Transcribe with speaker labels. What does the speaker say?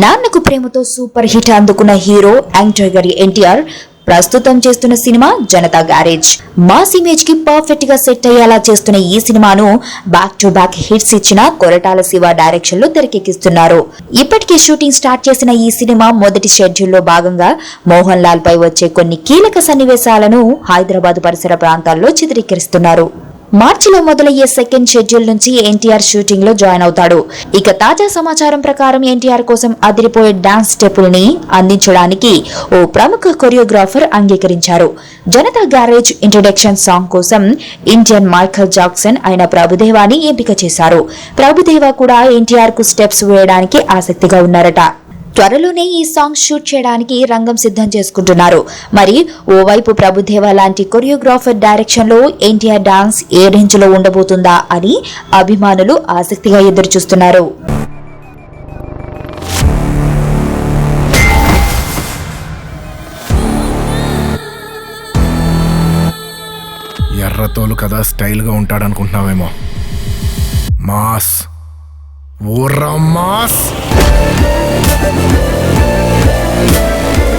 Speaker 1: Nannaku Prematho super hit అందుకున్న hero young tiger NTR ప్రస్తుతం చేస్తున్న cinema Janata garage mass image కి పర్ఫెక్ట్ గా సెట్ అయ్యేలా చేస్తున్న ఈ సినిమాను బ్యాక్ టు బ్యాక్ హిట్స్ ఇచ్చిన కొరటాల శివ డైరెక్షన్ లో తెరకెక్కిస్తున్నారు. ఇప్పటికే షూటింగ్ స్టార్ట్ చేసిన ఈ సినిమా మొదటి షెడ్యూల్ లో భాగంగా మోహన్ లాల్ పై వచ్చే కొన్ని కీలక సన్నివేశాలను హైదరాబాద్ పరిసర ప్రాంతాల్లో చిత్రీకరిస్తున్నారు. మార్చిలో మొదలయ్యే సెకండ్ షెడ్యూల్ నుంచి ఎన్టీఆర్ షూటింగ్ లో జాయిన్ అవుతాడు. ఇక తాజా సమాచారం ప్రకారం ఎన్టీఆర్ కోసం అదిరిపోయే డాన్స్ స్టెప్పుల్ని అందించడానికి ఓ ప్రముఖ కొరియోగ్రాఫర్ అంగీకరించారు. జనతా గ్యారేజ్ ఇంట్రొడక్షన్ సాంగ్ కోసం ఇండియన్ మైఖేల్ జాక్సన్ అయిన ప్రభుదేవాని ఎంపిక చేశారు. ప్రభుదేవా కూడా ఎన్టీఆర్ కు స్టెప్స్ వేయడానికి ఆసక్తిగా ఉన్నారట. త్వరలోనే ఈ సాంగ్ షూట్ చేయడానికి రంగం సిద్ధం చేసుకుంటున్నారు. మరి ఓవైపు ప్రభుదేవా లాంటి కొరియోగ్రాఫర్ డైరెక్షన్ లో ఎన్టీఆర్ డాన్స్ ఏ రేంజ్ లో ఉండబోతుందా అని అభిమానులు ఆసక్తిగా ఎదురుచూస్తున్నారు.
Speaker 2: ఎర్రతోలు కదా స్టైల్ గా ఉంటాడనుకుంటున్నావేమో. Mass ఓర్రా mass.